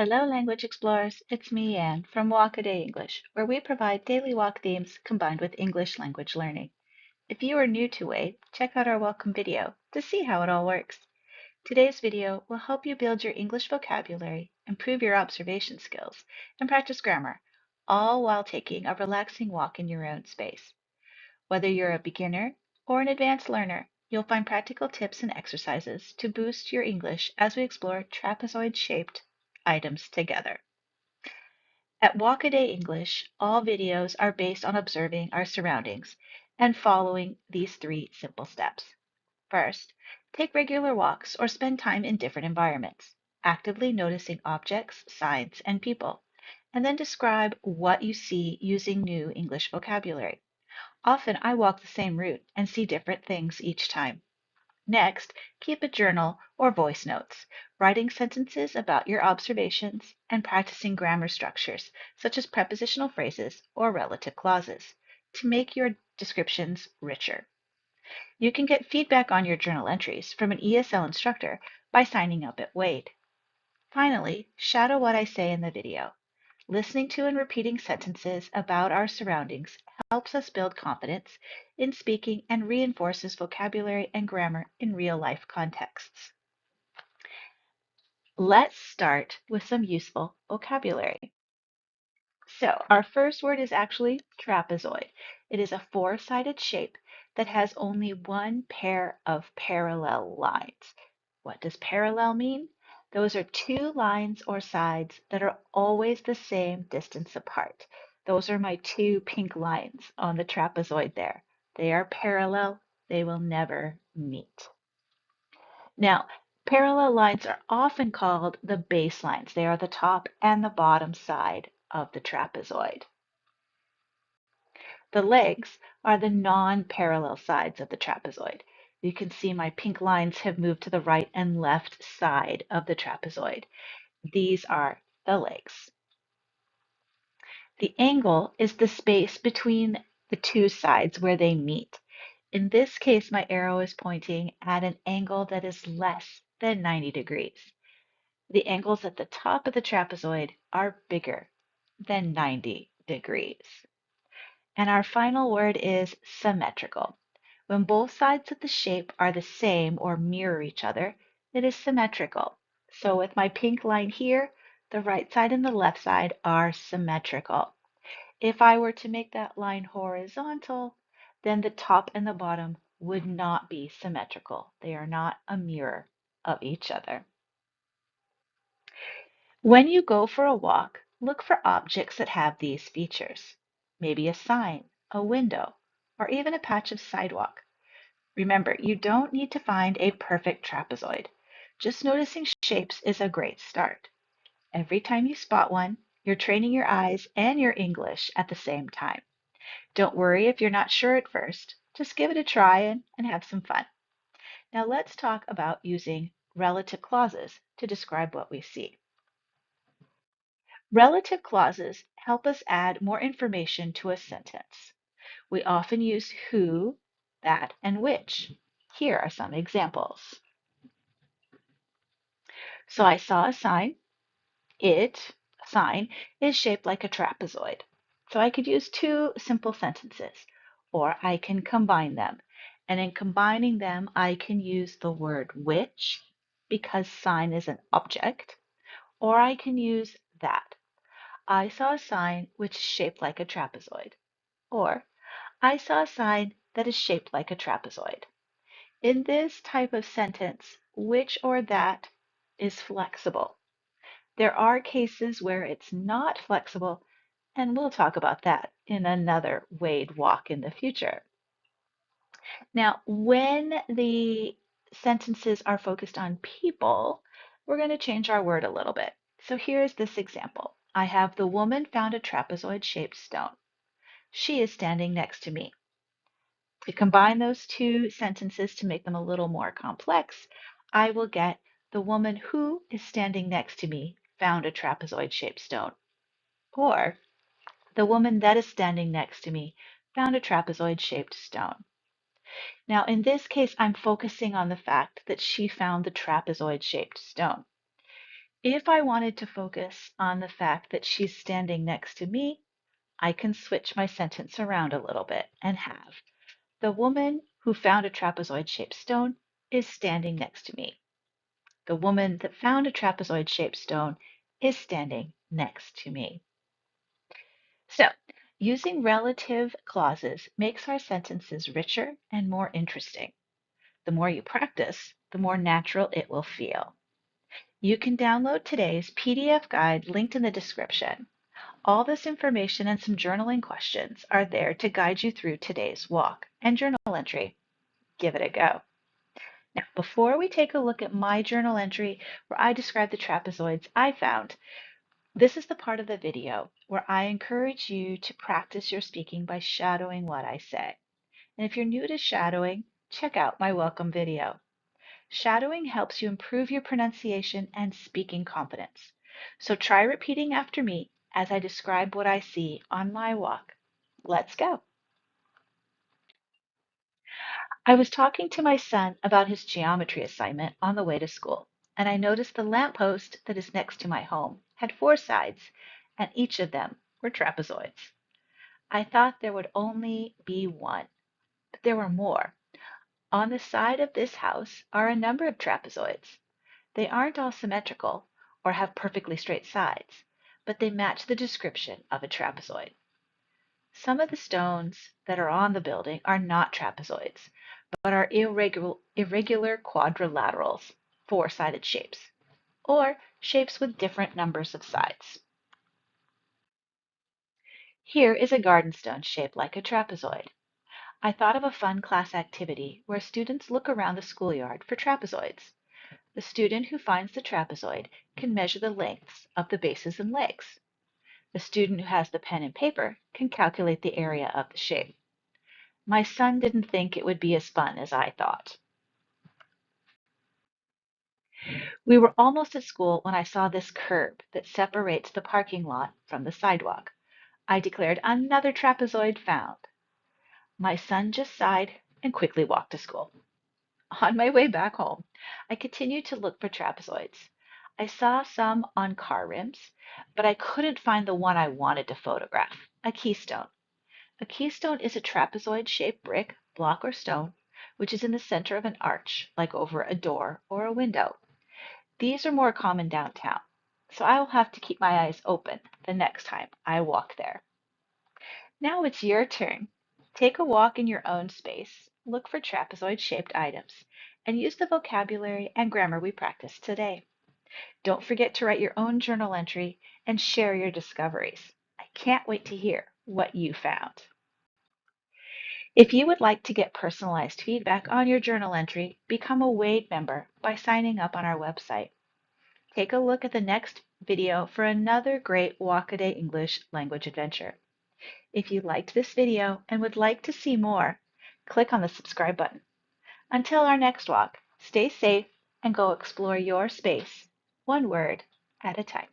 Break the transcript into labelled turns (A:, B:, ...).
A: Hello, language explorers. It's me, Anne, from Walk a Day English, where we provide daily walk themes combined with English language learning. If you are new to WADE, check out our welcome video to see how it all works. Today's video will help you build your English vocabulary, improve your observation skills, and practice grammar, all while taking a relaxing walk in your own space. Whether you're a beginner or an advanced learner, you'll find practical tips and exercises to boost your English as we explore trapezoid-shaped items together. At Walk a Day English, all videos are based on observing our surroundings and following these 3 simple steps. First, take regular walks or spend time in different environments, actively noticing objects, signs, and people, and then describe what you see using new English vocabulary. Often I walk the same route and see different things each time. Next, keep a journal or voice notes, writing sentences about your observations and practicing grammar structures, such as prepositional phrases or relative clauses, to make your descriptions richer. You can get feedback on your journal entries from an ESL instructor by signing up at WADE. Finally, shadow what I say in the video. Listening to and repeating sentences about our surroundings helps us build confidence in speaking and reinforces vocabulary and grammar in real-life contexts. Let's start with some useful vocabulary. So our first word is actually trapezoid. It is a 4-sided shape that has only one pair of parallel lines. What does parallel mean? Those are 2 lines or sides that are always the same distance apart. Those are my 2 pink lines on the trapezoid there. They are parallel. They will never meet. Now, parallel lines are often called the baselines. They are the top and the bottom side of the trapezoid. The legs are the non-parallel sides of the trapezoid. You can see my pink lines have moved to the right and left side of the trapezoid. These are the legs. The angle is the space between the 2 sides where they meet. In this case, my arrow is pointing at an angle that is less than 90 degrees. The angles at the top of the trapezoid are bigger than 90 degrees. And our final word is symmetrical. When both sides of the shape are the same or mirror each other, it is symmetrical. So with my pink line here, the right side and the left side are symmetrical. If I were to make that line horizontal, then the top and the bottom would not be symmetrical. They are not a mirror of each other. When you go for a walk, look for objects that have these features. Maybe a sign, a window, or even a patch of sidewalk. Remember, you don't need to find a perfect trapezoid. Just noticing shapes is a great start. Every time you spot one, you're training your eyes and your English at the same time. Don't worry if you're not sure at first. Just give it a try and have some fun. Now let's talk about using relative clauses to describe what we see. Relative clauses help us add more information to a sentence. We often use who, that, and which. Here are some examples. So I saw a sign. Sign, is shaped like a trapezoid. So I could use 2 simple sentences, or I can combine them. And in combining them, I can use the word which, because sign is an object, or I can use that. I saw a sign which is shaped like a trapezoid. Or, I saw a sign that is shaped like a trapezoid. In this type of sentence, which or that is flexible. There are cases where it's not flexible, and we'll talk about that in another WADE walk in the future. Now, when the sentences are focused on people, we're going to change our word a little bit. So here's this example. I have the woman found a trapezoid-shaped stone. She is standing next to me. To combine those 2 sentences to make them a little more complex, I will get the woman who is standing next to me found a trapezoid-shaped stone. Or the woman that is standing next to me found a trapezoid-shaped stone. Now, in this case, I'm focusing on the fact that she found the trapezoid-shaped stone. If I wanted to focus on the fact that she's standing next to me, I can switch my sentence around a little bit and have the woman who found a trapezoid-shaped stone is standing next to me. The woman that found a trapezoid-shaped stone is standing next to me. So, using relative clauses makes our sentences richer and more interesting. The more you practice, the more natural it will feel. You can download today's PDF guide linked in the description. All this information and some journaling questions are there to guide you through today's walk and journal entry. Give it a go. Now, before we take a look at my journal entry where I describe the trapezoids I found, this is the part of the video where I encourage you to practice your speaking by shadowing what I say. And if you're new to shadowing, check out my welcome video. Shadowing helps you improve your pronunciation and speaking confidence. So try repeating after me as I describe what I see on my walk. Let's go. I was talking to my son about his geometry assignment on the way to school, and I noticed the lamppost that is next to my home had four sides, and each of them were trapezoids. I thought there would only be one, but there were more. On the side of this house are a number of trapezoids. They aren't all symmetrical or have perfectly straight sides, but they match the description of a trapezoid. Some of the stones that are on the building are not trapezoids, but are irregular quadrilaterals, four-sided shapes, or shapes with different numbers of sides. Here is a garden stone shaped like a trapezoid. I thought of a fun class activity where students look around the schoolyard for trapezoids. The student who finds the trapezoid can measure the lengths of the bases and legs. The student who has the pen and paper can calculate the area of the shape. My son didn't think it would be as fun as I thought. We were almost at school when I saw this curb that separates the parking lot from the sidewalk. I declared, "Another trapezoid found." My son just sighed and quickly walked to school. On my way back home, I continued to look for trapezoids. I saw some on car rims, but I couldn't find the one I wanted to photograph, a keystone. A keystone is a trapezoid-shaped brick, block, or stone, which is in the center of an arch, like over a door or a window. These are more common downtown, so I will have to keep my eyes open the next time I walk there. Now it's your turn. Take a walk in your own space, look for trapezoid-shaped items, and use the vocabulary and grammar we practiced today. Don't forget to write your own journal entry and share your discoveries. I can't wait to hear what you found. If you would like to get personalized feedback on your journal entry, become a WADE member by signing up on our website. Take a look at the next video for another great Walk-A-Day English language adventure. If you liked this video and would like to see more, click on the subscribe button. Until our next walk, stay safe and go explore your space, one word at a time.